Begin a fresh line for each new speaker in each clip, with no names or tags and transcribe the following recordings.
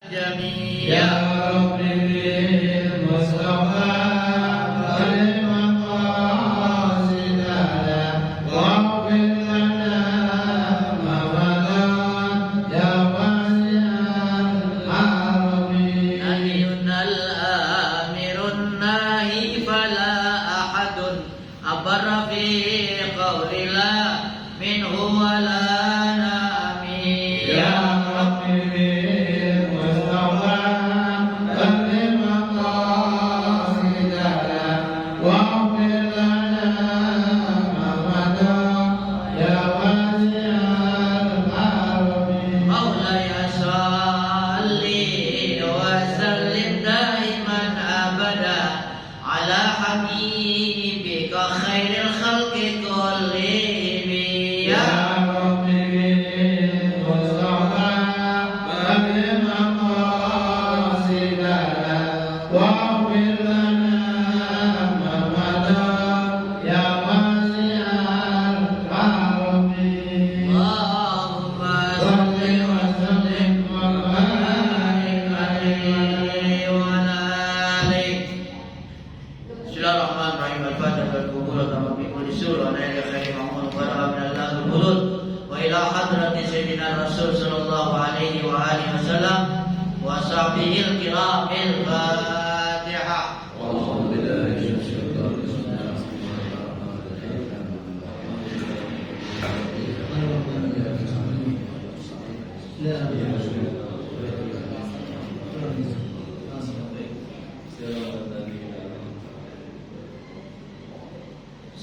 Ya Rabbi Mustafa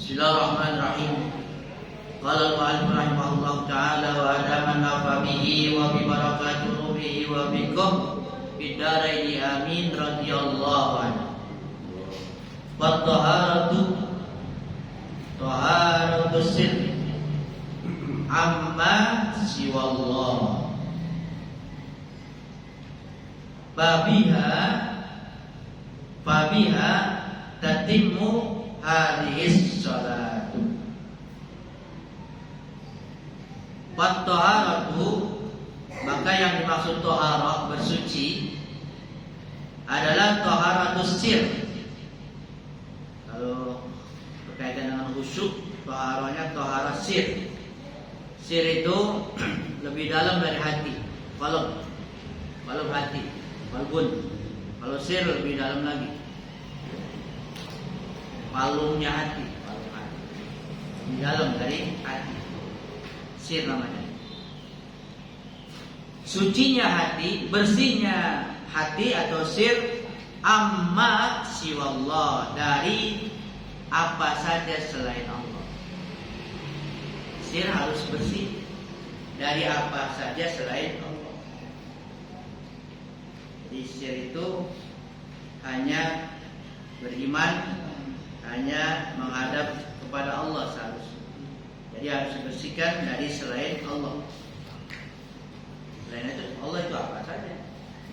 Bismillahirrahmanirrahim. Qala al-mu'allif rahimahullahu ta'ala wa adamanna fa bihi wa bi barakati rubihi wa bikum bidaraini amin radhiyallahu anhu. Wa taharatu sirri amma siwallah Fabiha tatimmu hadhis salatu. Wat-taharatu, maka yang dimaksud taharah bersuci adalah taharatus sir. Kalau berkaitan dengan khusyuk, taharahnya taharah sir. Sir itu lebih dalam dari hati. Qalb hati, qalbun. Kalau sir lebih dalam lagi. Palungnya hati, lebih dalam dari hati. Sir namanya. Sucinya hati, bersihnya hati atau sir amma siwallah, dari apa saja selain Allah. Sir harus bersih dari apa saja selain Allah. Jadi sir itu hanya beriman, hanya menghadap kepada Allah seharusnya. Jadi harus dibersihkan dari selain Allah. Selain itu Allah itu apa saja,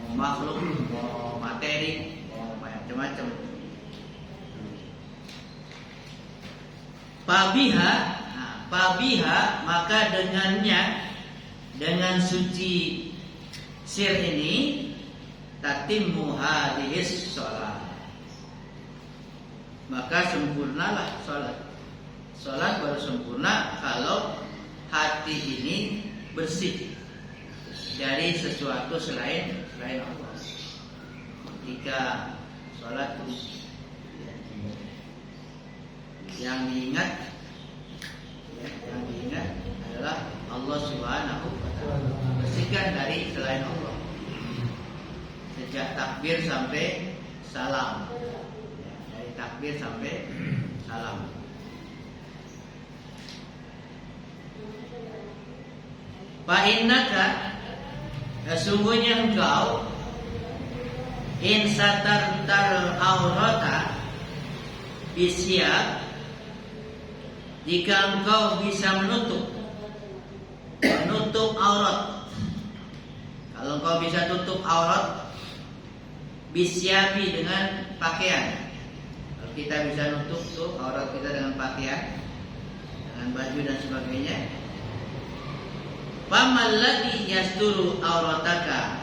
mau makhluk, mau materi, mau macam-macam. Fabiha, maka dengannya, dengan suci sir ini, tatimmu hadhis shalah, maka sempurnalah salat. Salat baru sempurna kalau hati ini bersih dari sesuatu selain Allah. Jika salat yang diingat adalah Allah Subhanahu wa ta'ala, bersihkan dari selain Allah. Sejak takbir sampai salam, dari takbir sampai salam. Fa innaka, sesungguhnya engkau, in satartal aurata bisyab, jika engkau bisa menutup aurat. Kalau engkau bisa tutup aurat bisyabi, dengan pakaian. Kalau kita bisa nutup tuh aurat kita dengan pakaian, dengan baju dan sebagainya. Famal ladzi yasturu aurataka,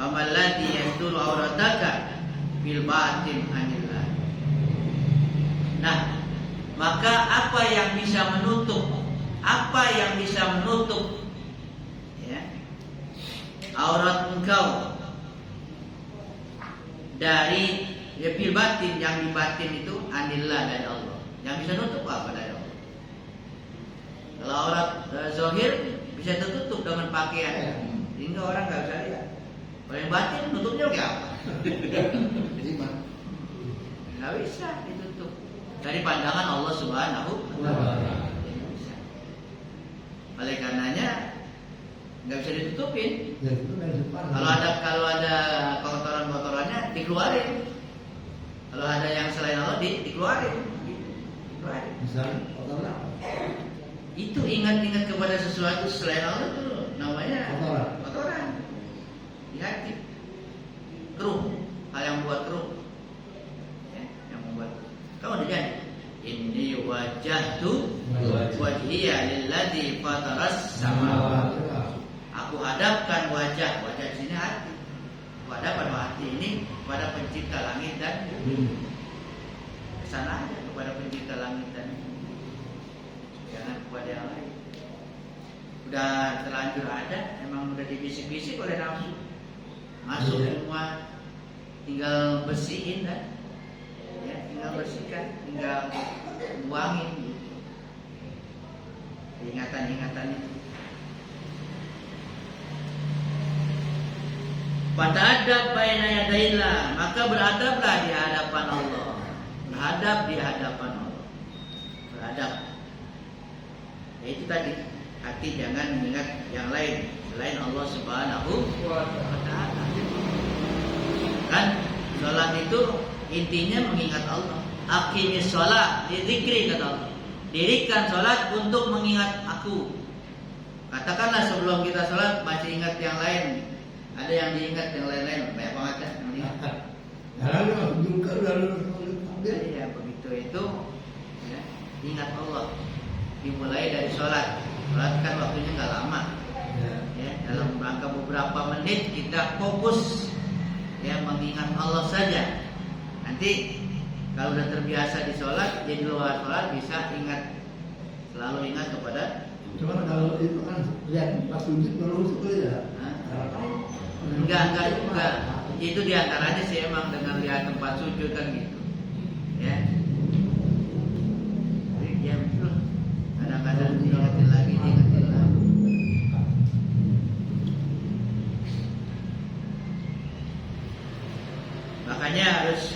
famalladzi yasturu aurataka bil batin anillah. Nah, maka apa yang bisa menutup ya, aurat engkau dari bil batin, yang di batin itu anillah, dari Allah. Yang bisa nutup apa? Dari Allah. Kalau aurat zahir bisa tertutup dengan pakaian, sehingga orang nggak bisa lihat. Kalau yang batin nutupnya kayak apa? Nggak bisa ditutup dari pandangan Allah Subhanahu wa Ta'ala. Oleh karenanya nggak bisa ditutupin. Kalau ada kotoran-kotorannya dikeluarin. Kalau ada yang selain Allah dikeluarin. Itu ingat-ingat kepada sesuatu selain Allah itu namanya kotoran di hati. Keruh, hal yang membuat keruh, ya, yang membuat. Kamu udah janji, inni wajjahtu wajhiya lilladzi fataras samawati. Aku hadapkan wajah di sini hati. Aku hadapkan hati ini kepada pencipta langit dan bumi. Kesana aja kepada pencipta langit dan bumi. Jangan kepada yang lain. Udah terlanjur ada, emang udah dibisik-bisik oleh nafsu. Masuk semua, tinggal bersihin kan? Ya, tinggal bersihkan, tinggal buangin gitu. Ingatan-ingatan itu. Fata'adab baina yadaillah, maka beradablah di hadapan Allah. Berhadap di hadapan Allah. Beradab. Ya, itu tadi, hati jangan mengingat yang lain selain Allah Subhanahu wa Ta'ala. Kan salat itu intinya mengingat Allah. Aqimis shalah lidzikri, kata Allah. Dirikan salat untuk mengingat aku. Katakanlah sebelum kita salat masih ingat yang lain. Ada yang diingat, yang lain-lain banyak banget kan yang diingat. Ya, begitu itu ya, ingat Allah. Dimulai dari sholat. Sholat kan waktunya nggak lama. Ya, dalam rangka beberapa menit kita fokus ya mengingat Allah saja. Nanti kalau udah terbiasa di sholat, jadi luar sholat bisa ingat, selalu ingat kepada.
Cuma kalau itu kan lihat pas sujud kalau sujud ya.
Enggak. Itu diantaranya sih emang dengan lihat tempat sujud kan gitu. Ya. Jadi ya betul. Kadang-kadang diingetin lagi. Makanya harus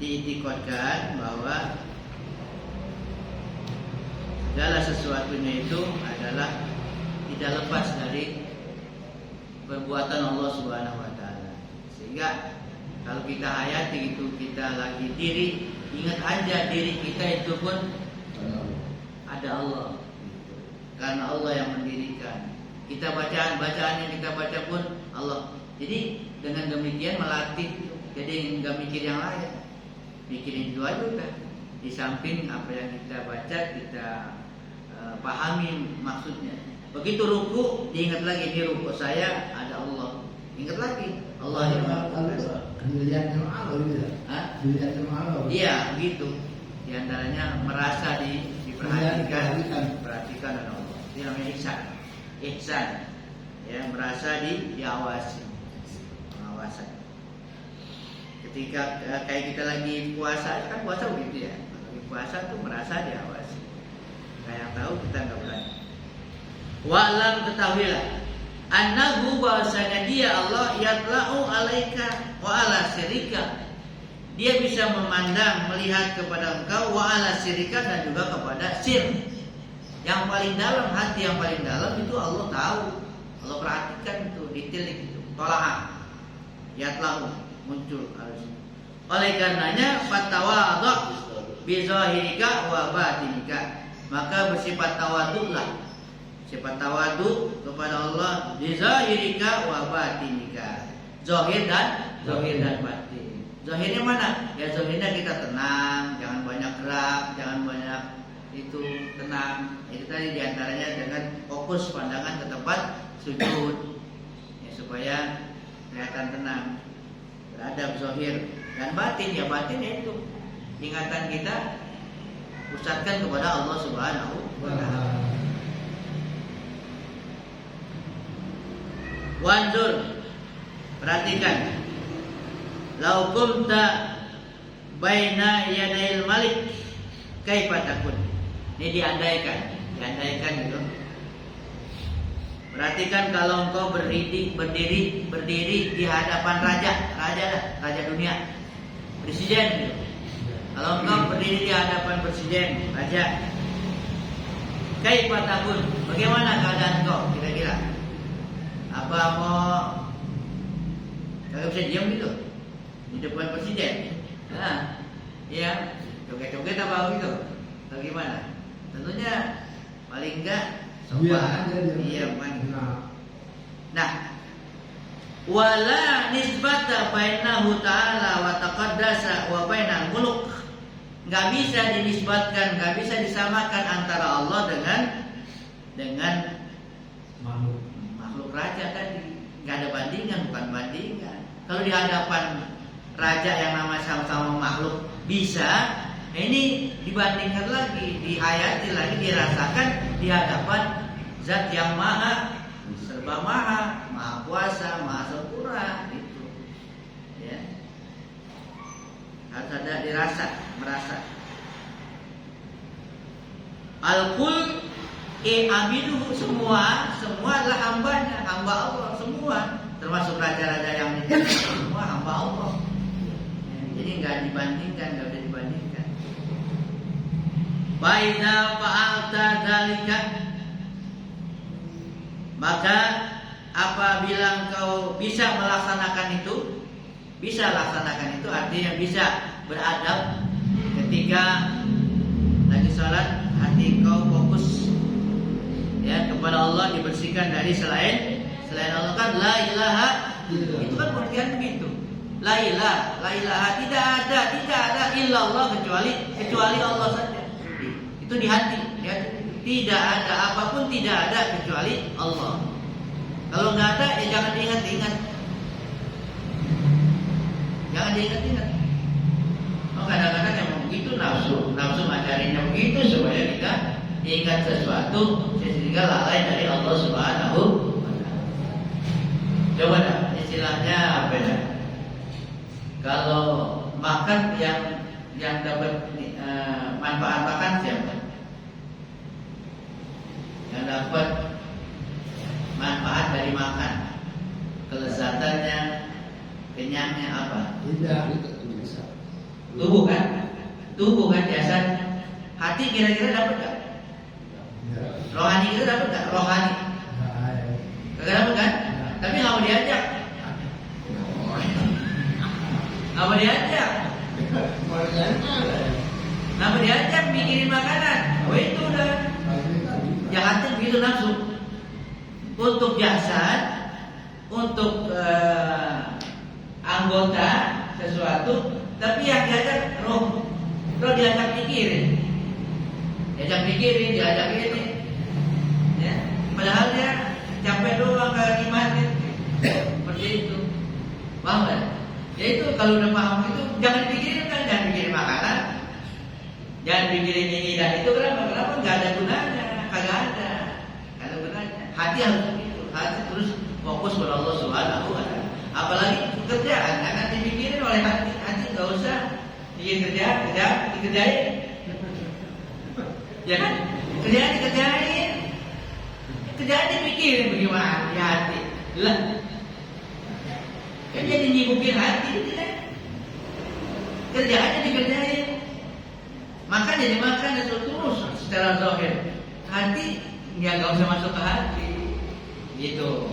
diitikadkan bahwa segala sesuatunya itu adalah tidak lepas dari perbuatan Allah Subhanahu wa Ta'ala. Sehingga kalau kita hayati itu, kita lagi diri, ingat aja diri kita itu pun ada Allah. Karena Allah yang mendirikan. Kita bacaan yang kita baca pun Allah. Jadi dengan demikian melatih, jadi nggak mikir yang lain, mikirin itu aja kan. Di samping apa yang kita baca, kita pahami maksudnya. Begitu ruku, diingat lagi di ruku saya ada Allah. Ingat lagi Allah yang
dilihat sama Allah gitu. Dilihat sama Allah.
Iya, gitu. Di antaranya merasa diperhatikan oleh Allah. Itu namanya ihsan. Ya, merasa diawasi. Pengawasan. Ketika kayak kita lagi puasa, kan puasa begitu ya. Lagi puasa tuh merasa diawasi. Kayak tahu kita nggak berani. Wa'lam, ketahuilah annahu bahwasanya dia Allah yatla'u alaika wa ala sirika. Dia bisa memandang, melihat kepada engkau wa ala sirika, dan juga kepada sir. Yang paling dalam, hati yang paling dalam itu Allah tahu. Allah perhatikan itu, detail itu. Tola'ah yatla'u muncul harus. Oleh karenanya fatawadhu bi zahirika wa batinika. Maka bersifat tawadhulah. Sifat tawadu kepada Allah di zahirika wa batinika. Zahir dan batin. Zahirnya mana? Ya zahirnya kita tenang, jangan banyak gerak, jangan banyak itu, tenang. Itu tadi diantaranya dengan fokus pandangan ke tempat sujud. Ya, supaya kelihatan tenang, beradab zahir. Dan batin ya itu ingatan kita pusatkan kepada Allah Subhanahu wa taala. Wanzur, perhatikan, lau kunta baina yadayil malik kaifa takun. Ini diandaikan gitu. Perhatikan kalau engkau berdiri di hadapan raja dunia, presiden gitu. Kalau engkau berdiri di hadapan presiden, raja, kaifa takun, bagaimana keadaan engkau kira-kira? Apa mau kagak bisa diam gitu di depan presiden? Nah, ya joget-joget apa gitu? Bagaimana? Tentunya paling enggak sopan. Iya, Nah, wala nisbata bainahu ta'ala wa taqaddasa wa bainal muluk. Enggak bisa dinisbatkan, enggak bisa disamakan antara Allah dengan makhluk raja tadi. Enggak ada bandingan, bukan bandingan. Kalau di hadapan raja yang namanya sama-sama makhluk bisa, ini dibandingkan lagi, dihayati lagi, dirasakan di hadapan zat yang serba maha kuasa, maha sempurna itu. Ya. Harus ada merasa. Al-kul abiduhu, semua adalah hambanya, hamba Allah semua, termasuk raja-raja yang itu semua hamba Allah. Jadi enggak dibandingkan, enggak bisa dibandingkan. Baidza fa'alta dzalika, maka apabila engkau bisa melaksanakan itu, artinya bisa beradab ketika lagi sholat, hati engkau fokus ya kepada Allah, dibersihkan dari selain Allah. Kan la ilaha, itu kan pengertian begitu. La ilaha, tidak ada illallah kecuali Allah saja. Itu di hati. Tidak ada apapun, tidak ada kecuali Allah. Kalau nggak ada, ya jangan diingat-ingat. Jangan diingat-ingat. Kadang-kadang yang begitu nafsu ngajarinya begitu supaya kita ingat sesuatu sehingga lalai dari Allah Subhanahu wa taala. Coba dah, istilahnya apa ya? Kalau makan yang dapat manfaat makan siapa? Yang dapat manfaat dari makan, kelezatannya, kenyangnya apa? Tubuh kan jasad. Hati kira-kira dapat gak? Rohani kita dapat gak? Rohani kagak dapat kan? Tapi nggak mau diajak. Nggak mau diajak mikirin makanan. Itu udah jahatnya begitu nafsu. Untuk jasad, untuk anggota sesuatu, tapi yang diajak roh diajak pikirin, diajak ini, ya. Padahal dia capek doang kagak gimana, seperti itu, paham kan? Ya itu kalau udah paham itu jangan pikirin kan, jangan pikirin makanan, jangan pikirin ini dan itu. Kenapa nggak ada gunanya, kagak ada gunanya. Hati harus begitu, hati terus fokus pada Allah Subhanahu wa taala. Apalagi pekerjaan akan dipikirin oleh hati nggak usah bikin dikerjain, ya kan? Kerjaan dipikirin bagaimana di hati lah, kan jadi nyibukin hati kan? Kerjaannya dikerjain, makan jadi makan terus secara zahir, hati nggak usah masuk ke hati gitu.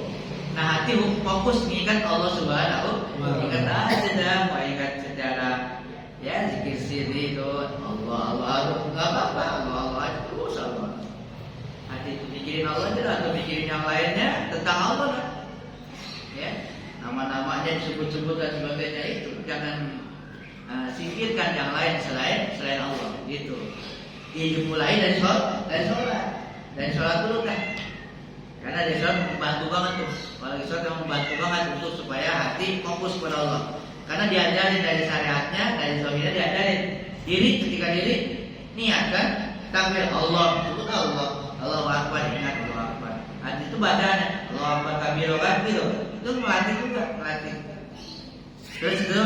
Nah, hati fokus mengingat Allah Subhanahu wa taala. Ingat aja dah, mau ingat secara ya zikir sirri itu Allah enggak apa-apa, Allah terus Allah. Hati itu mikirin Allah aja atau mikirin yang lainnya tentang Allah kan. Ya, nama-namanya disebut-sebut dan sebagainya itu jangan singkirkan yang lain selain Allah gitu. Dimulai dari sholat dulu kan. Karena di sholat membantu banget tuh. Kalau di sholat yang membantu banget untuk supaya hati fokus kepada Allah. Karena diajarin dari syariatnya, dari suaminya diajarin diri ketika diri niatkan takbir Allah, sebut Allah, Allahu Akbar, ingat Allahu Akbar. Hati itu bacaannya Allahu Akbar kabiro kan gitu. Itu melatih juga, melatih. Terus itu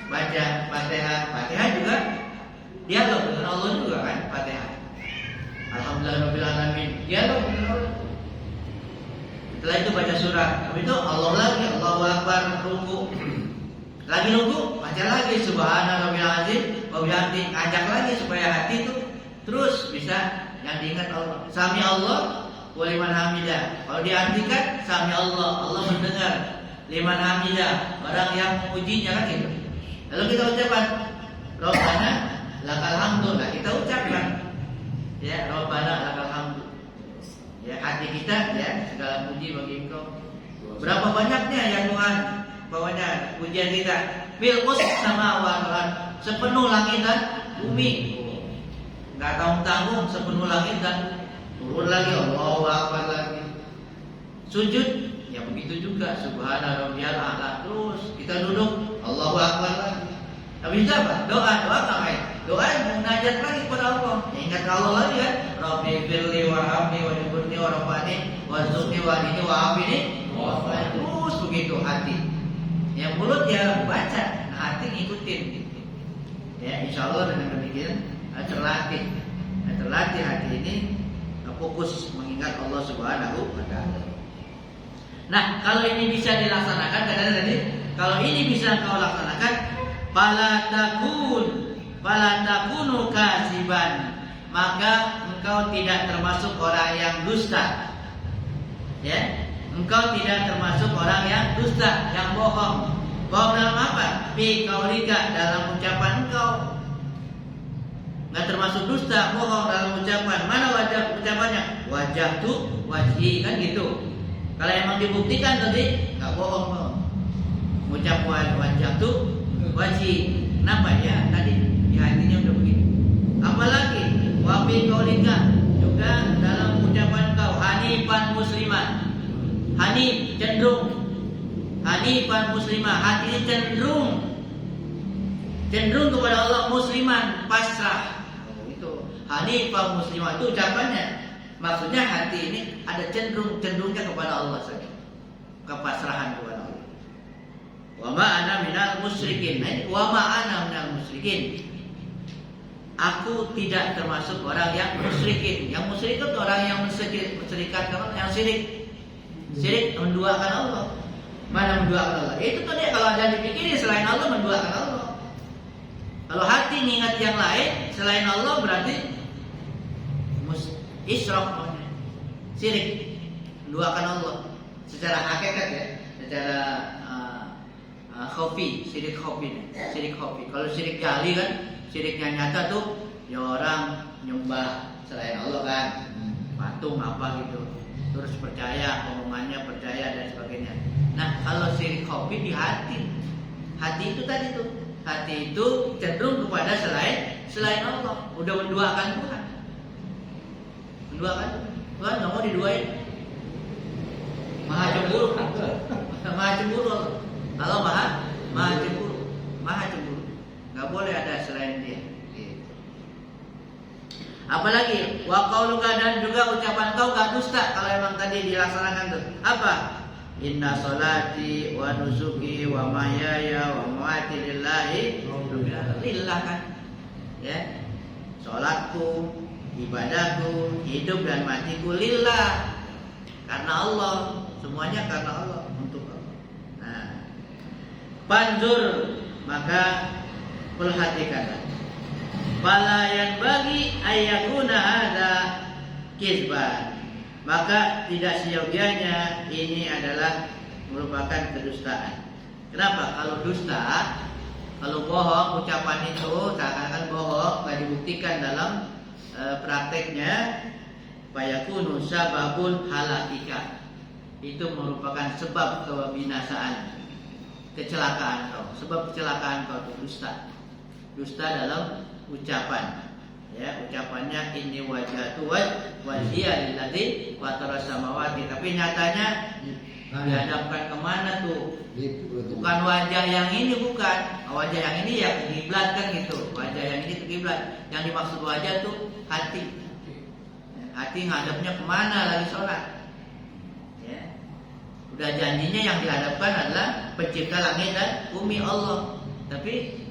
baca Fatihah, Fatihah juga dialog dengan Allah juga kan, Fatihah. Alhamdulillahirabbil alamin. Dialog dengan Allah. Setelah itu baca surah. Habis itu Allah lagi, Allahu Akbar, ruku. Lagi ruku, baca lagi subhanarabbil azim wa bihamdi. Ajak lagi supaya hati itu terus bisa yang diingat Allah. Sami Allah wa liman hamidah. Kalau diartikan sami Allah, Allah mendengar. Liman hamidah, orang yang memujinya kan gitu. Lalu kita ucapkan Rabbana lakal hamdu. Nah, kita ucapkan ya Rabbana lakal hamdu. Ya, hati kita ya segala puji bagi Engkau. Berapa banyaknya ya Tuhan bawahnya pujian kita. Bil sama wa sepenuh langit dan bumi. Enggak tanggung-tanggung sepenuh langit dan turun lagi Allahu Akbar lagi. Sujud ya begitu juga subhana rabbiyal a'la. Terus kita duduk Allahu Akbar lagi. Habis itu apa? Doa ngapain? Doa munajat lagi kepada Allah. Ya, ingat Allah lagi kan? Rabbi firli warhamni wajburni warafani warzuqni wahdini wa'afini. Terus begitu hati. Yang mulut ya baca, nah hati ngikutin. Ya, insya Allah dengan demikian terlatih hati ini fokus mengingat Allah Subhanahu wa Ta'ala. Nah, kalau ini bisa dilaksanakan, katanya tadi, kalau ini bisa kau laksanakan, fala takunu kaziban, maka engkau tidak termasuk orang yang dusta. Ya, engkau tidak termasuk orang yang dusta, yang bohong. Bohong dalam apa? Fi qaulika, dalam ucapan engkau. Nggak termasuk dusta, bohong dalam ucapan. Mana wajah ucapannya? Wajah tuh wajhi kan gitu. Kalau emang dibuktikan tadi nggak bohong. Ucap wajah tuh wajhi. Kenapa ya? Tadi di hatinya udah begitu. Apalagi wafi qaulika, juga dalam ucapan kau hanifan musliman. Hanif cenderung. Hanifan muslimah, hatinya cenderung kepada Allah, musliman pasrah. Hanifah muslimah itu ucapannya. Maksudnya hati ini ada cenderungnya kepada Allah saja. Kepasrahan kepada Allah. Wa ma ana minal musyrikin. Wa ma ana minal musyrikin. Aku tidak termasuk orang yang musyrikin. Yang musyrik itu orang yang mensyirikkan Allah, yang syirik. Syirik menduakan Allah. Mana menduakan Allah? Itu tadi kalau ada dipikirin selain Allah menduakan Allah. Kalau hati mengingat yang lain selain Allah berarti isyraq namanya, syirik, menduakan Allah secara hakikat ya, secara khafi, syirik khafi. Kalau syirik jali kan, syiriknya nyata tuh ya orang nyembah selain Allah kan, patung apa gitu, terus percaya omongannya, percaya dan sebagainya. Nah, kalau syirik khafi di hati itu tadi tuh, hati itu cenderung kepada selain Allah, udah menduakan Tuhan. Menduakan Tuhan nggak mau diduain, maha cemburu. Allah maha cemburu, nggak boleh ada selain Dia. Gitu. Apalagi wa qauluka, dan juga ucapan kau gak dusta kalau emang tadi dilaksanakan tuh. Apa? Inna sholati wa nusuki wa mahyaya wa mamati lillahi lillah kan. Ya. Salatku, ibadahku, hidup dan matiku lillah. Karena Allah, semuanya karena Allah, untuk Allah. Nah, panzur, maka perhatikanlah. Fala yanbaghi ayyakuna hadza kizban. Maka tidak seyogianya ini adalah merupakan kedustaan. Kenapa? Kalau dusta, kalau bohong, ucapan itu seakan-akan bohong, nggak dibuktikan dalam prakteknya, fayakunu sababun halakika. Itu merupakan sebab kebinasaan, kecelakaan kau. Sebab kecelakaan kau itu dusta. Dusta dalam ucapan. Ya, ucapannya inni wajhatu wajhiya lilladzi fataras samawati, tapi nyatanya dihadapkan kemana tuh? Bukan wajah yang ini, bukan. Wajah yang ini ya ke kiblat kan gitu. Wajah yang ini ke kiblat. Yang dimaksud wajah tuh hati. Hati ngadepnya kemana lagi sholat? Ya. Udah janjinya yang dihadapkan adalah pencipta langit dan bumi, Allah. Tapi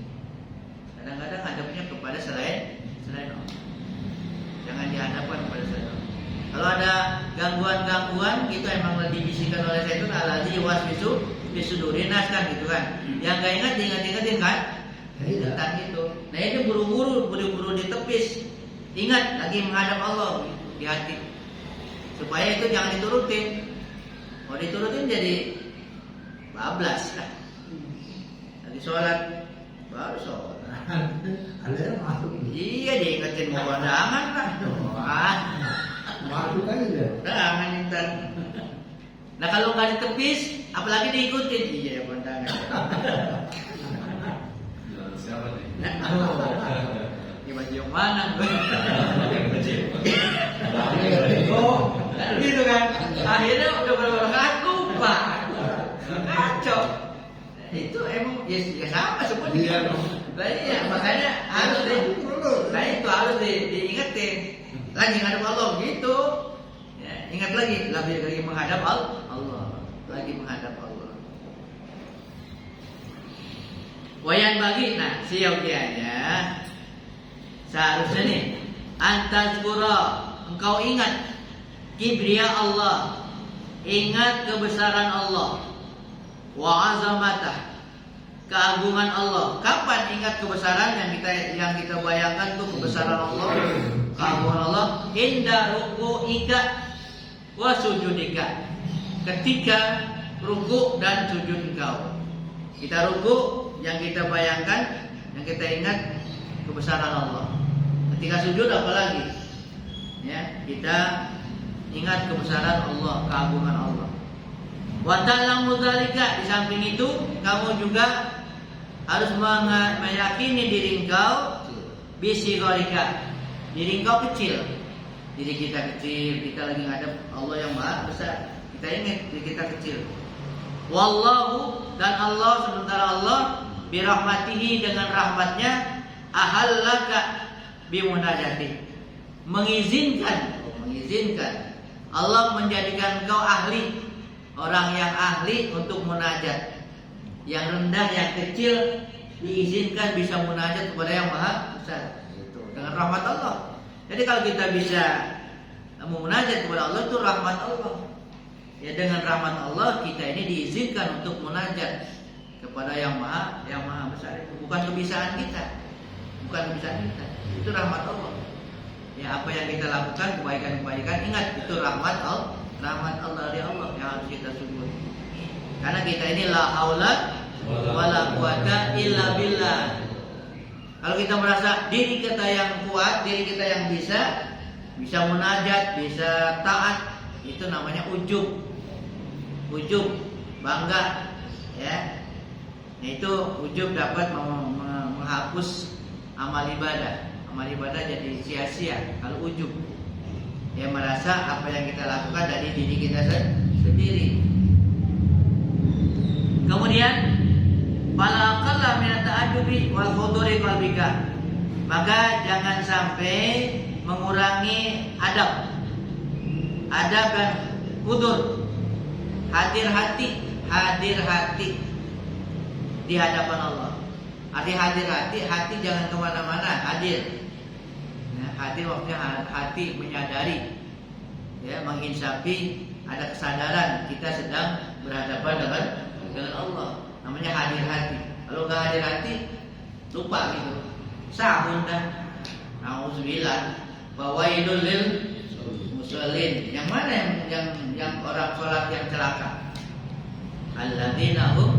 kadang-kadang hadapnya kepada selain Allah. Jangan dihadapkan kepada selain Allah. Kalau ada gangguan-gangguan gitu emang dibisikkan oleh setan, alladzi yuwaswisu fi sudurin nas kan gitu kan. Yang gak ingat diingat-ingatin kan? Tentang itu. Nah itu buru-buru ditepis. Ingat lagi menghadap Allah di hati. Supaya itu jangan diturutin. Kalau diturutin jadi bablas lah. Lagi sholat baru sholat.
Ada yang masuk.
Iya diingetin mau kondangan lah.
Masuk aja deh.
Kondangan intan. Nah kalau nggak ditepis, apalagi diikutin, iya kondangan.
Siapa nih?
Ini baju yang mana? Gitu kan? Akhirnya udah beberapa ngaku pak, kacau. Itu emang ya sama semua. Iya, makanya harus diingetin. Lagi ngadep Allah gitu. Ya, ingat lagi menghadap Allah. Lagi menghadap Allah. Wayan bagi, nah siogianya seharusnya nih antazkura, engkau ingat kibriya Allah, ingat kebesaran Allah, wa azamatah, keagungan Allah. Kapan ingat kebesaran yang kita bayangkan tuh kebesaran Allah, keagungan Allah? Inda ruku'ika wa sujudika, ketika ruku dan sujud engkau. Kita ruku, yang kita bayangkan, yang kita ingat kebesaran Allah. Ketika sujud apalagi? Ya, kita ingat kebesaran Allah, keagungan Allah. Wa ta'lamu dzalika, di samping itu kamu juga harus meyakini diri engkau bisigorika, diri engkau kecil. Diri kita kecil, kita lagi ngadep Allah yang Maha Besar. Kita ingat diri kita kecil. Wallahu, dan Allah, sementara Allah birahmatihi, dengan rahmatnya, ahallaka bimunajati, mengizinkan Allah menjadikan engkau ahli, orang yang ahli untuk munajat. Yang rendah, yang kecil diizinkan bisa munajat kepada yang Maha Besar. Itu dengan rahmat Allah. Jadi kalau kita bisa munajat kepada Allah itu rahmat Allah. Ya, dengan rahmat Allah kita ini diizinkan untuk munajat kepada yang Maha Besar. Itu bukan kebiasaan kita. Itu rahmat Allah. Ya, apa yang kita lakukan, kebaikan-kebaikan, ingat itu rahmat Allah dari Allah yang harus kita syukur. Karena kita ini la haula wala quwata illa billah. Kalau kita merasa diri kita yang kuat, diri kita yang bisa munajat, bisa taat, itu namanya ujub, bangga, ya. Nah, itu ujub dapat menghapus amal ibadah jadi sia-sia. Kalau ujub, ya merasa apa yang kita lakukan dari diri kita sendiri. Kemudian fala aqalla min ta'addubi wal khuduri qalbika, maka jangan sampai mengurangi adab dan kudur, hadir hati di hadapan Allah. Arti hadir hati jangan kemana-mana, hadir. Nah, hadir waktunya hati menyadari, ya, menginsafi, ada kesadaran kita sedang berhadapan dengan Allah. Namanya hadir hati. Kalau nggak hadir hati, lupa gitu. Sahun dah. Nauzubillah. Fawailul lil musallin. Yang mana yang orang sholat yang celaka? Alladzina hum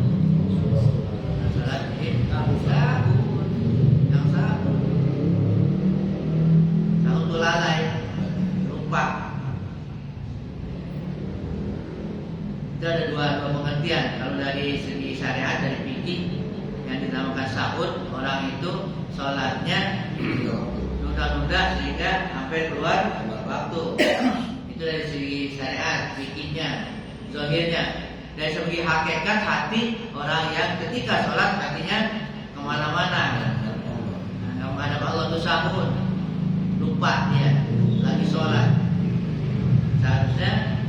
salatihim sahun. Yang sahun itu lalai, lupa. Itu ada dua pengertian. Kalau dari segi syariat, dari fikih, yang dinamakan sahur, orang itu sholatnya nunda-nunda sehingga sampai keluar waktu. Itu dari segi syariat, fikihnya, zahirnya. Dari segi hakikat hati orang yang ketika sholat hatinya kemana-mana. Menghadap Allah itu sahun, lupa dia lagi sholat. Seharusnya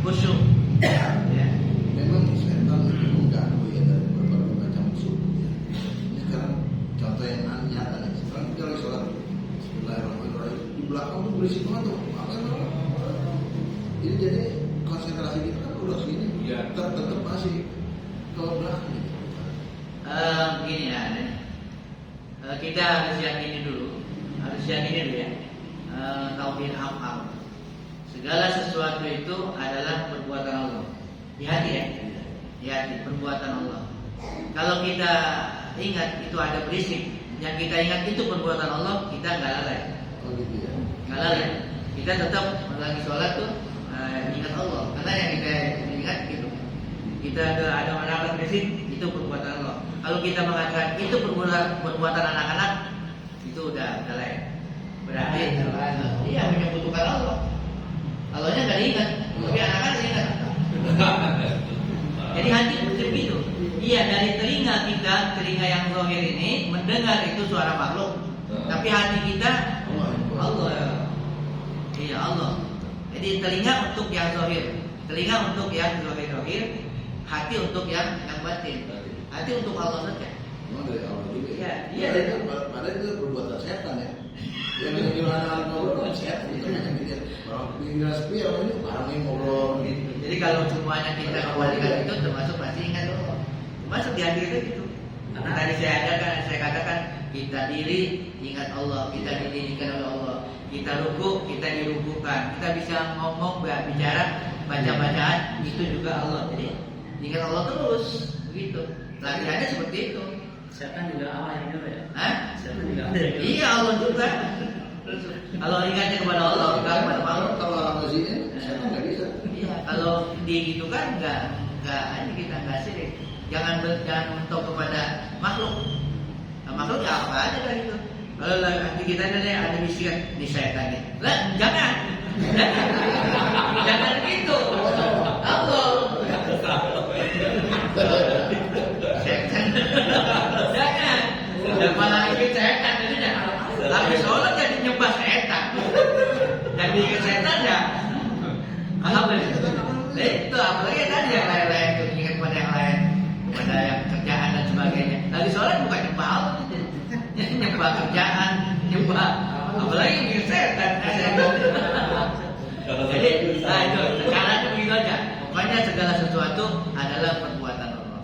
khusyuk. Ya.
Memang setan itu mengganggu ya dari berbagai macam musuh. Ini sekarang contoh yang nyata nih. Sekarang kita lagi sholat, Bismillahirrahmanirrahim. Di belakang tuh berisik banget tuh. Apa yang ini jadi konsentrasi kita kan udah segini. Tetap masih ke belakang.
Begini ya, kita harus yakini dulu ya, tauhid am. Segala sesuatu itu adalah perbuatan Allah. Di hati ya, di hati perbuatan Allah. Kalau kita ingat itu ada berisik, yang kita ingat itu perbuatan Allah, kita nggak lalai.
Oh gitu ya.
Nggak lalai. Kita tetap lagi sholat tuh ingat Allah, karena yang kita ingat gitu. Kita ada menabrak berisik, itu perbuatan Allah. Kalau kita mengatakan itu perbuatan anak-anak, itu udah lain. Berarti iya menyebutkan Allah. Allahnya nggak diingat, tapi anak-anak diingat. Jadi hati begitu. Iya, dari telinga kita, telinga yang zahir ini mendengar itu suara makhluk, tapi hati kita Allah. Iya Allah. Jadi telinga untuk yang zahir, telinga untuk yang zahir, hati untuk yang batin. Hati untuk Allah saja.
Memang dari Allah juga.
Iya.
Padahal itu perbuatan setan ya. Yang gimana anak ngobrol kan setan itu hanya dia. Orang pinggir sepi orang ini barang ini ngobrol gitu.
Jadi kalau semuanya kita kembalikan itu termasuk pasti ingat Allah. Termasuk di hati kita gitu. Tadi saya katakan kita diri ingat Allah, kita didirikan oleh Allah. Kita ruku, kita dirukukan. Kita bisa ngomong, bicara, baca-bacaan, itu juga Allah. Jadi ingat Allah terus begitu. Latihannya seperti itu.
Setan juga Allah yang nyuruh ya?
Hah?
Setan juga ada.
Iya Allah juga. Kalau ingatnya kepada Allah, bukan kepada makhluk.
Kalau orang ke sini, setan nggak bisa.
Iya, kalau di gitu kan nggak ini kita nggak sirik. Jangan mentok kepada makhluk. Nah, makhluk ya apa aja kan itu. Kalau hati kita ada bisikan di setan nih. Lah, jangan. Jangan gitu. Allah. Setan. Jangan. Dan malah ikut setan itu jangan. Habis sholat jadi nyembah setan. Jadi ikut setan ya. Alhamdulillah. Itu apalagi tadi yang lain-lain itu ingat pada yang lain, kepada yang kerjaan dan sebagainya. Lagi sholat bukan nyembah Allah, nyembah kerjaan, nyembah apalagi ingat setan. Jadi, itu caranya begitu aja. Pokoknya segala sesuatu adalah perbuatan Allah.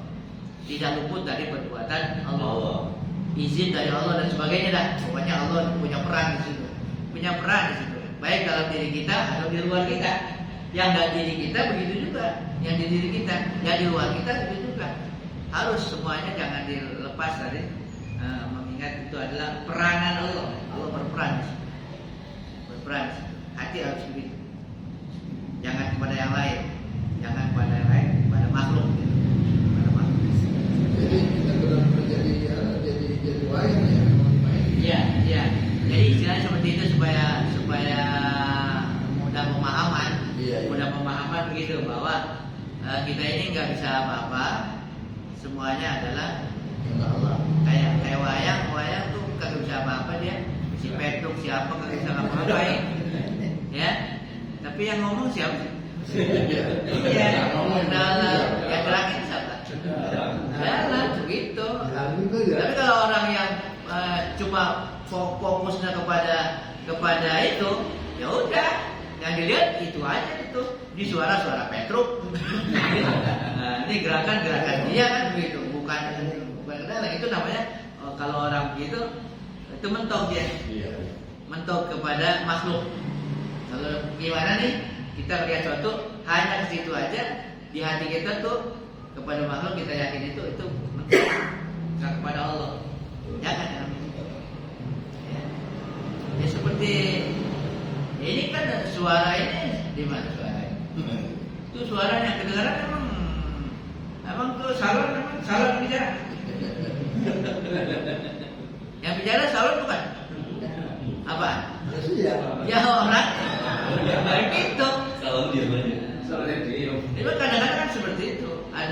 Tidak luput dari perbuatan Allah. Izin dari Allah dan sebagainya dah. Pokoknya Allah punya peran di situ. Punya peran di situ. Baik dalam diri kita atau di luar kita. Yang dari diri kita begitu juga. Yang di diri kita, yang di luar kita begitu juga. Harus semuanya jangan dilepas dari mengingat itu adalah peranan Allah. Allah berperan. Berperan. Hati harus begitu. Jangan kepada yang lain. Jangan kepada yang lain, kepada makhluk. Kepada makhluk.
Jadi kita benar-benar jadi wayang ya.
Iya. Jadi istilahnya seperti itu supaya mudah pemahaman.
Iya.
Mudah pemahaman begitu bahwa kita ini nggak bisa apa-apa. Semuanya adalah
Allah.
kayak wayang tuh kagak bisa apa-apa dia. Si petuk siapa kagak bisa ngapa-ngapain. Ya. Tapi yang ngomong siapa? Iya, ngomong dalam. Yang gerakin siapa? Dalam begitu. Tapi kalau orang yang cuma fokusnya kepada itu, ya udah, yang dilihat itu aja itu. Di suara Petruk. Nah, ini gerakan dia kan begitu, bukan dalang. Itu namanya kalau orang begitu itu mentok dia. Mentok kepada makhluk. Kalau gimana nih kita lihat suatu hanya ke situ aja, di hati kita tuh kepada makhluk kita yakin itu mentok, nggak kepada Allah. Jangan. Ya seperti ini kan suara ini di mana suara ini? Itu suaranya kedengaran emang tuh salon bicara. Yang bicara salon bukan?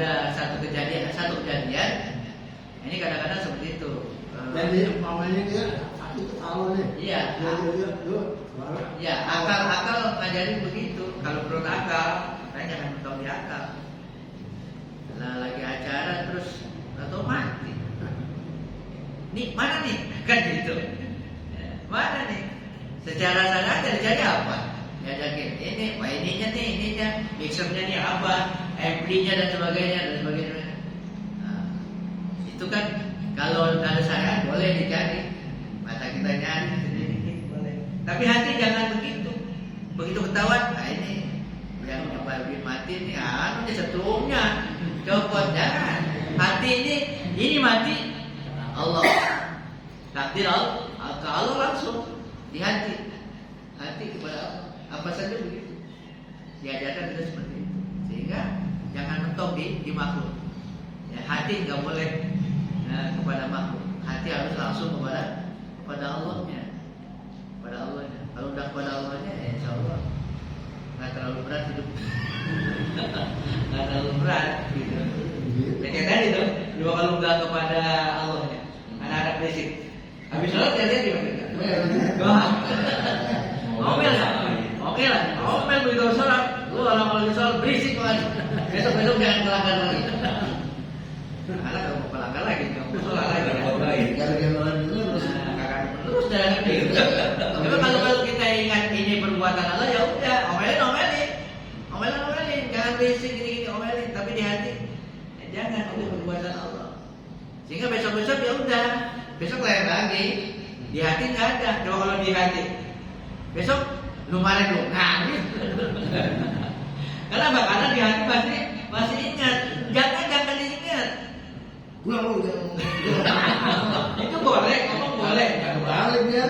ada satu kejadian, ini kadang-kadang seperti itu.
Jadi umpamanya dia itu kalau nih.
Iya. Ya, akal ngajarin begitu. Kalau menurut akal, makanya jangan mentok di akal. Nah, lagi acara terus atau mati. Nih mana nih? Kan gitu. Mana nih? Secara sadar dicari apa? Ya yakin ini, wah ininya, mixernya nih apa, amplinya dan sebagainya. Nah, itu kan kalau syariat boleh dicari, mata kita nyari sendiri boleh. Tapi hati jangan begitu. Begitu ketahuan, nah ini yang nyobain mati ini, ini setrumnya, copot jangan. Hati ini mati, Allah takdir Allah langsung di hati kepada Allah. Apa saja begitu diajarkan kita seperti itu, sehingga jangan mentok di makhluk. Ya, hati nggak boleh kepada makhluk, hati harus langsung kepada Allahnya, Kalau udah kepada Allahnya, insya Allah nggak terlalu berat hidup, nggak terlalu berat gitu. Ya, kayak tadi tuh, kalau nggak kepada Allahnya, anak-anak berisik. Habis sholat dia gimana? Ngomel nggak? Oke lah, ngomel begitu sholat. Lu kalau lagi sholat berisik banget. Besok jangan kelanggar lagi. Karena kalau mau kelanggar lagi, kamu sholat lagi. Kakak terus jangan gitu. Tapi kalau kita ingat ini perbuatan Allah, ya udah, omelin, jangan berisik gini, omelin. Tapi di hati, jangan itu perbuatan Allah. Sehingga besok ya udah, besok lain lagi. Di hati nggak ada. Coba kalau di hati, besok lumayan dong. Nah, gitu. Karena di hati masih ingat. Jangan diingat. Itu boleh, ngomong boleh.
Balik dia.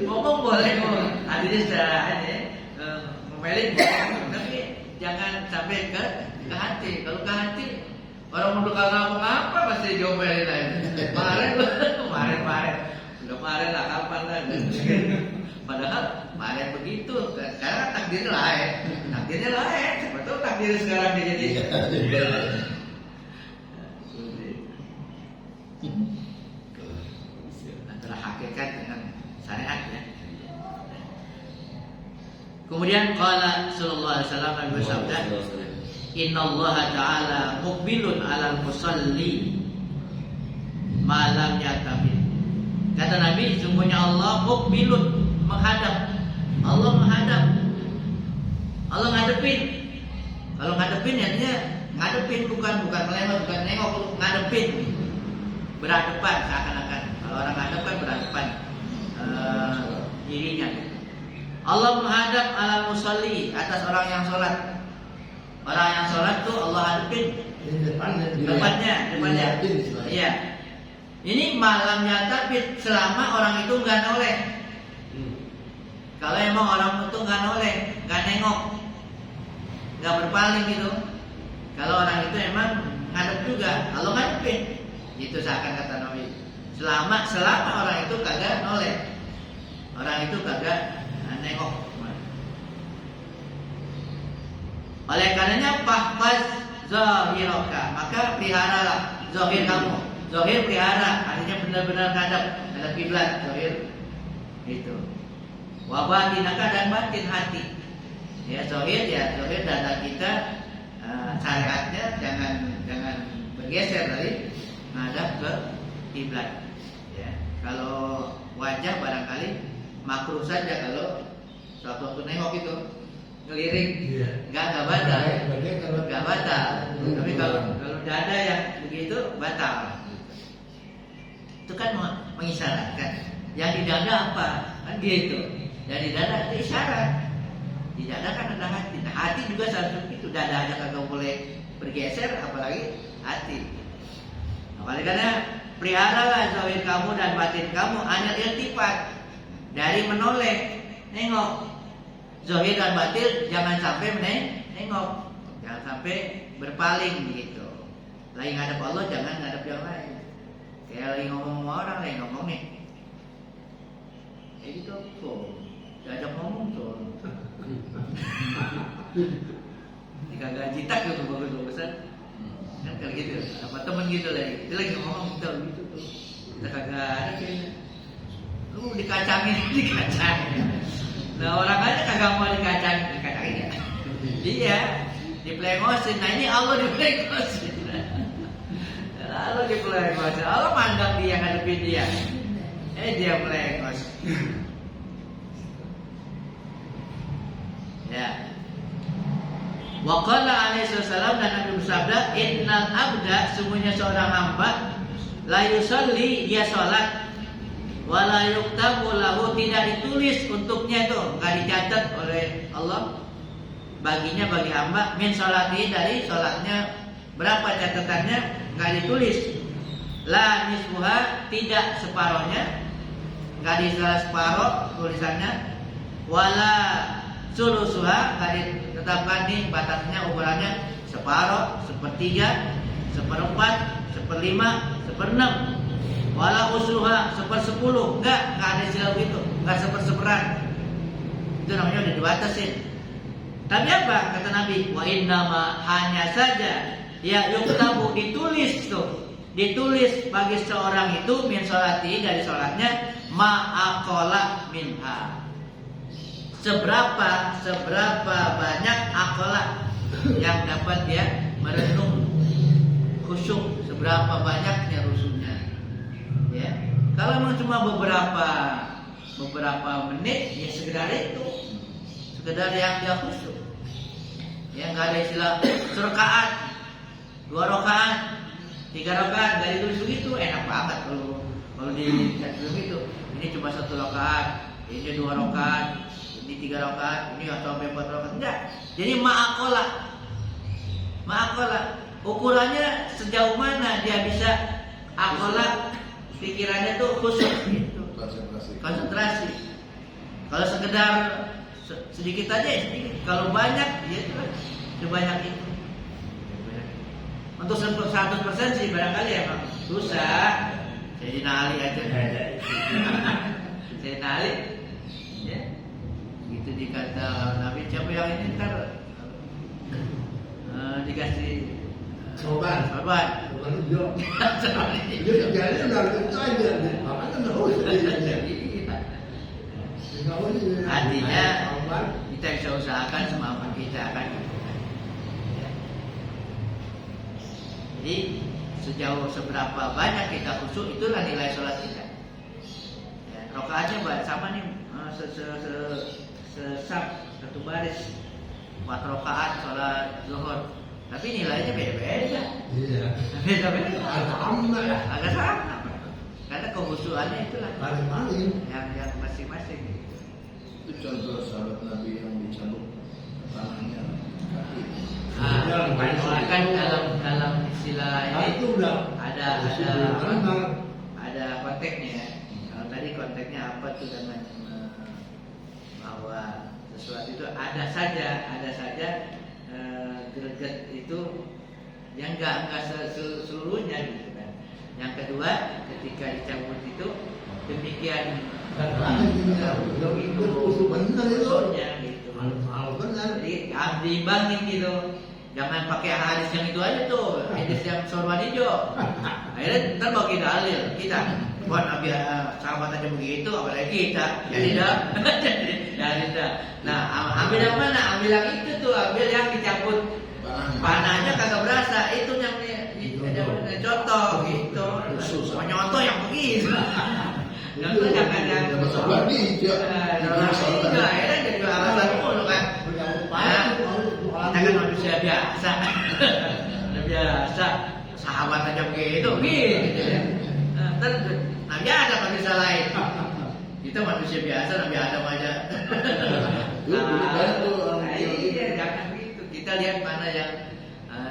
Ngomong boleh. Artinya secara ngomelin boleh. Tapi jangan sampai ke hati. Kalau ke hati, orang udah kagak ngapa pasti diomelin aja. Kemarin. Udah kemarin lah, kapan lah. Padahal kemarin begitu. Sekarang takdirnya lain. Siapa tahu takdir sekarang dia jadi. Antara hakikat dengan syariat ya. Kemudian qala sallallahu alaihi wasallam bersabda, "Innallaha ta'ala muqbilun 'alal musalli ma lam yatabi." Kata Nabi, sesungguhnya Allah muqbilun, menghadap. Allah menghadap. Allah ngadepin. Kalau ngadepin artinya ngadepin, bukan melewat, bukan nengok, ngadepin. Berhadapan seakan-akan. Kalau orang ngadep kan berhadapan dirinya. Allah menghadap ala musalli, atas orang yang sholat. Orang yang sholat tuh Allah hadapin. Depannya. Iya. Ini malamnya tapi selama orang itu nggak noleh. Kalau emang orang itu nggak noleh, nggak nengok, nggak berpaling gitu. Kalau orang itu emang ngadep juga, Allah ngadepin. Itu seakan kata Nabi. Selama orang itu kagak noleh, orang itu kagak nengok. Oleh karenanya fahfaz zahiraka, maka peliharalah zahir kamu. Zahir pelihara, artinya benar-benar ngadep kiblat. Zahir itu. Wa batinaka, dan batin hati. Ya zahir dada kita, syariatnya jangan bergeser dari ngadap ke kiblat. Ya, kalau wajah barangkali makruh saja kalau suatu waktu nengok itu ngelirik, nggak batal. Tapi kalau dada yang begitu batal. Itu kan mengisyaratkan. Yang di dada apa? Kan gitu. Yang di dada itu isyarat. Di dada kan ada hati. Nah, hati juga seharusnya itu. Dada aja kagak boleh bergeser, apalagi hati. Apalagi karena peliharalah zahir kamu dan batin kamu anil iltifat, dari menoleh, nengok. Zahir dan batin jangan sampai nengok, jangan sampai berpaling gitu. Lagi ngadep Allah, jangan ngadep yang lain. Kayak lagi ngomong sama orang, lagi ngomong nih. Gitu tuh, diajak ngomong tuh. Ini kagak jitak gitu bagus-bagusan. Sama temen gitu lagi. Dia lagi ngomong kita gitu tuh. Kita kagak ada kayaknya. Lu dikacangin. Nah orang aja kagak mau dikacangin ya. Iya, diplengosin. Nah ini Allah diplengosin. Allah diplengosin. Allah mandang dia ngadepin dia. Dia melengos. Ya. Wa qala alaihi wasallam, dan Nabi bersabda, innal abda, sungguhnya seorang hamba, la yusalli, dia salat, wa la yuktabu lahu, tidak ditulis untuknya itu, enggak dicatat oleh Allah baginya, bagi hamba, min salati, dari salatnya. Berapa catatannya? Enggak ditulis. La nisbuha, tidak separohnya, enggak disalah separoh tulisannya. Wala sulusuha, enggak ditetapkan nih batasnya, ukurannya separoh, sepertiga, seperempat, seperlima, seperenam. Wala usruha, sepersepuluh, enggak ada istilah begitu, enggak seperseperan. Itu namanya udah dibatasin. Tapi apa kata Nabi? Wa innama, hanya saja, ya yuktabu, ditulis tuh. Ditulis bagi seorang itu min sholati, dari sholatnya, ma'akola minha, seberapa banyak akola yang dapat dia merenung khusyuk, seberapa banyaknya rusuhnya. Ya, kalau memang cuma beberapa menit, ya sekedar itu, sekedar yang dia khusyuk. Ya, nggak ada istilah serakaat, 2 rakaat, 3 rakaat, nggak ditulis begitu. Enak banget kalau ditulis begitu. Ini cuma 1 rakaat, ini 2 rakaat, ini 3 rakaat, ini sampai 4 rakaat. Enggak. Jadi ma'akola, ukurannya sejauh mana dia bisa akola, pikirannya tuh khusyuk gitu. Konsentrasi. Kalau sekedar sedikit aja ya sedikit. Kalau banyak ya sebanyak itu. Untuk 100% sih barangkali emang susah. Jadi nali aja. Saya nali. Ya. Gitu dikata Nabi, siapa yang ini ntar dikasih
Sobat. Dia kerjanya udah kita aja, makanya nggak usah
Artinya kita bisa usahakan semampu kita kan. Jadi sejauh seberapa banyak kita khusyuk, itulah nilai sholat kita. Ya, rokaatnya sama nih, satu baris 4 rokaat sholat zuhur. Tapi nilainya beda-beda.
Iya.
Beda-beda.
Agak
sama. Karena kehusuannya itulah
paling
yang masing-masing.
Itu contoh sahabat Nabi yang dicabut tangannya, kaki.
Kan dalam istilah ini
itu udah
ada konteksnya ya. Kalau tadi konteksnya apa tuh dengan bahwa sesuatu itu ada saja greget itu yang enggak seluruhnya gitu kan. Yang kedua, ketika dicabut itu demikian usulnya gitu. Jadi diimbangin gitu. Jangan pakai hadis yang itu aja tuh, hadis yang sorban hijau. Akhirnya ntar bagi dalil kita. Wah, Nabi sahabat aja begitu, apalagi kita. Jadi dah. Nah, ambil yang mana? Ambil yang itu tuh, ambil yang dicabut panahnya kagak berasa. Itu yang contoh gitu. Menyontoh yang begitu. Contoh jangan yang
sorban hijau.
Akhirnya jadi alasan mulu kan. Kita kan manusia biasa. Sahabat aja begitu ya. Ntar Nabi Adam manusia lain. Kita manusia biasa, Nabi Adam aja. Iya, jangan gitu. Kita lihat mana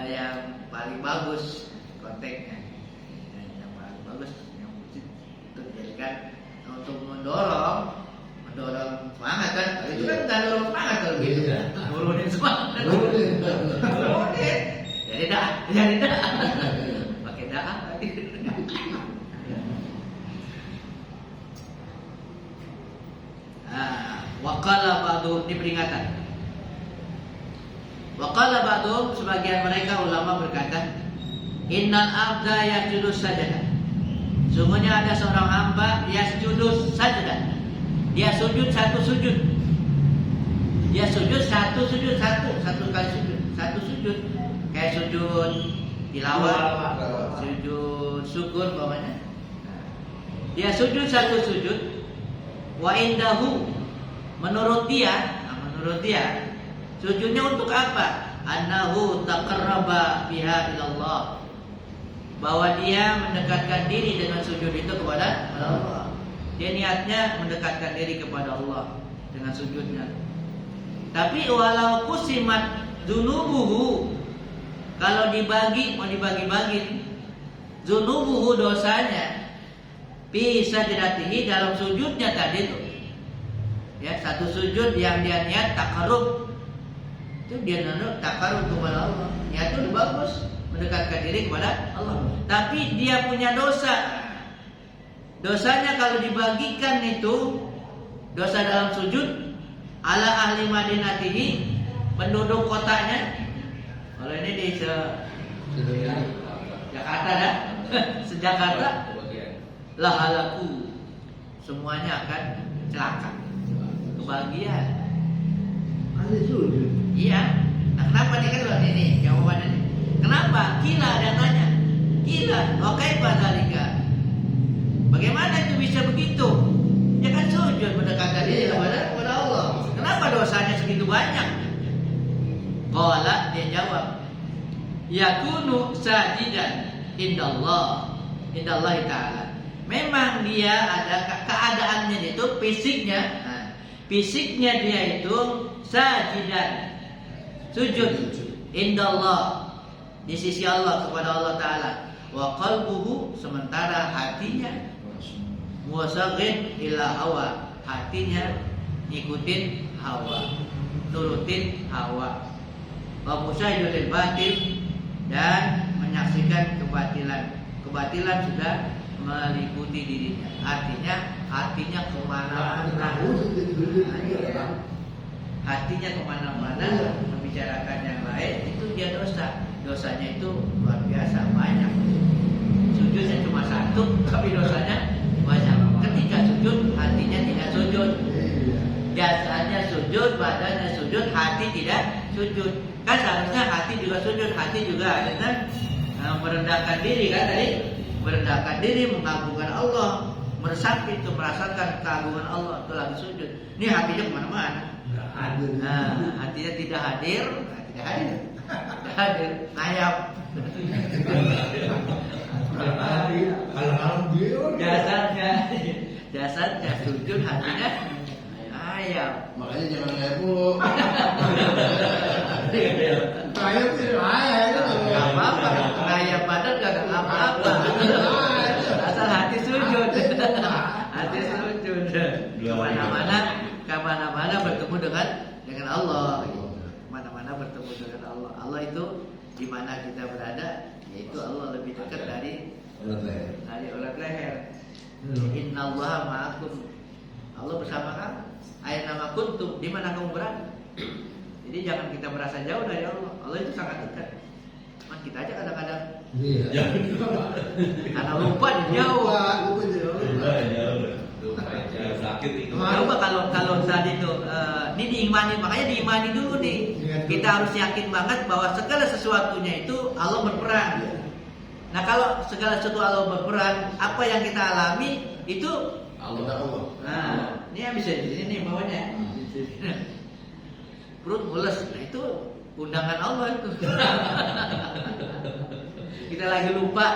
yang paling bagus konteksnya. Yang paling bagus yang itu jadikan untuk mendorong semangat kan. Itu kan nggak dorong semangat kalau gitu. Nurunin semangat. Nurunin. Jadi dah. Pakai dah. Waqala ba'dhum, ini peringatan. Waqala ba'dhum, sebagian mereka ulama berkata, Innal abda yasjudu sajadah. Sungguhnya ada seorang hamba yasjudu sajadah. Dia sujud satu sujud. Dia sujud satu kali sujud. Satu sujud. Kayak sujud tilawah, sujud syukur pokoknya. Dia sujud satu sujud. Wa indahu, menurut dia sujudnya untuk apa? Annahu taqarraba biha ilallah, bahwa dia mendekatkan diri dengan sujud itu kepada Allah. Dia niatnya mendekatkan diri kepada Allah dengan sujudnya. Tapi walau kusimat dzunubuhu, kalau mau dibagi-bagi dzunubuhu, dosanya, bisa diratihi dalam sujudnya tadi tuh. Ya, satu sujud yang dia niat takarrub, itu dia niat takarrub kepada Allah. Niat itu bagus, mendekatkan diri kepada Allah. Tapi dia punya dosa. Dosanya kalau dibagikan itu dosa dalam sujud ala ahli madinatihi, penduduk kotanya. Kalau ini di Jakarta dah, sejakarta, lahalaku, semuanya akan celaka, kebahagiaan.
Ada sujud.
Iya. Nah, kenapa nih kan ini jawabannya nih? Kenapa? Kila ada yang tanya. Kila, oke padalika. Bagaimana itu bisa begitu? Ya kan sujud mendekatkan diri kepada Allah. Kenapa dosanya segitu banyak? Qala, dia jawab, yakunu sajidan indallahi ta'ala. Memang dia ada keadaannya itu fisiknya dia itu sajidan, sujud indallah, di sisi Allah, kepada Allah Ta'ala. Wa qalbuhu, sementara hatinya muwasaghin ila hawa, hatinya ngikutin hawa, nurutin hawa. Wa musyahidul batil, dan menyaksikan kebatilan. Kebatilan sudah meliputi dirinya. Artinya hatinya kemana-mana. Hatinya kemana-mana, membicarakan yang lain, itu dia dosa. Dosanya itu luar biasa banyak. Sujudnya cuma satu, tapi dosanya banyak. Ketika sujud, hatinya tidak sujud. Jasanya sujud, badannya sujud, hati tidak sujud. Kan seharusnya hati juga sujud, hati juga kan merendahkan diri kan tadi, merendahkan diri, mengagungkan Allah, meresapi itu, merasakan keagungan Allah, itu lagi sujud. Ini hatinya kemana-mana. Nah, hatinya tidak hadir, ngayap. Jasadnya sujud, hatinya ngayap.
Makanya jangan ngayap mulu.
Ngayap itu ngayap.
Gak apa-apa, ngayap badan gak apa-apa. Asal hati sujud. Hati sujud. Kemana-mana bertemu dengan Allah. Kemana-mana bertemu dengan Allah. Allah itu di mana kita berada, yaitu Allah lebih dekat dari urat leher. Innallaha ma'akum. Allah bersama kamu. Aina kuntum, di mana kamu berada. Jadi jangan kita merasa jauh dari Allah. Allah itu sangat dekat. Cuman kita aja kadang-kadang karena lupa dia jauh. Coba kalau tadi itu ini diimani, makanya diimani dulu nih. Kita harus yakin banget bahwa segala sesuatunya itu Allah berperan. Nah, kalau segala sesuatu Allah berperan, apa yang kita alami itu
Allah.
Nah, ini yang bisa di sini nih bawahnya. Perut mules, nah itu undangan Allah itu. Kita lagi lupa,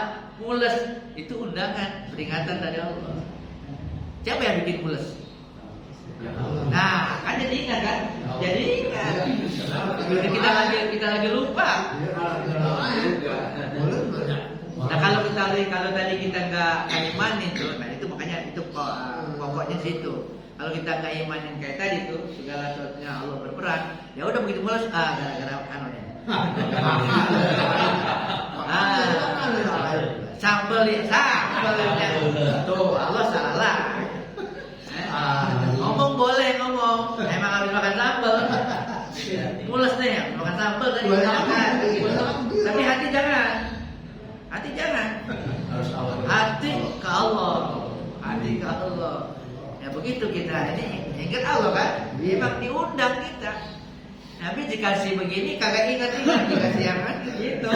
mules, itu undangan, peringatan dari Allah. Siapa yang bikin mules? Nah, kan jadi ingat kan? Jadi ingat. Kita lagi lupa. Nah, kalau tadi kita nggak iman itu, nah itu makanya itu pokoknya situ. Kalau kita nggak imanin kayak tadi tuh, segala sesuatunya Allah berperan, ya udah begitu mules, gara-gara anunya. Sambelnya tuh Allah salah. Ngomong boleh ngomong, emang habis makan sambel. Mules deh ya, makan sambel tadi jangan. Tapi hati jangan. begitu kita ini ingat Allah kan? Memang diundang kita. Tapi dikasih begini kagak ingat-ingat, dikasih yang gitu.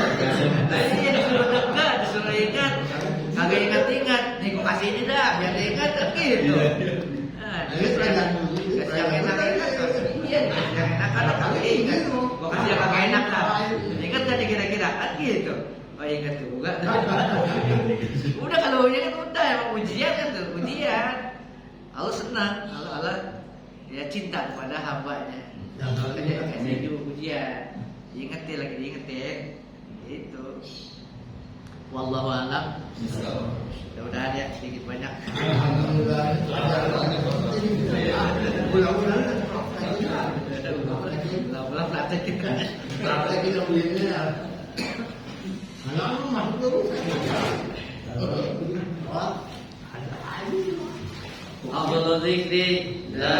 Tadi dia disuruh dekat, disuruh ingat, kagak ingat-ingat. Nih gua kasih ini dah, biar dia ingat gitu. Nah, kasih yang enak-enak. Iya, kasih yang enak-enak kagak ingat. Gua kasih yang kagak enak lah. Ingat tadi kira-kira kan gitu. Oh ingat juga. Udah kalau ujian kan udah emang ujian kan tuh ujian. Allah senang, Allah ya cinta kepada hambanya. Kalau dia kasih juga ujian, diingetin lagi diingetin, itu. Wallahu a'lam. Mudah-mudahan ya sedikit banyak.
Alhamdulillah.
Belum praktek kita.
Praktek kita begini ya. Anak rumah itu.
Afdhalul dzikri la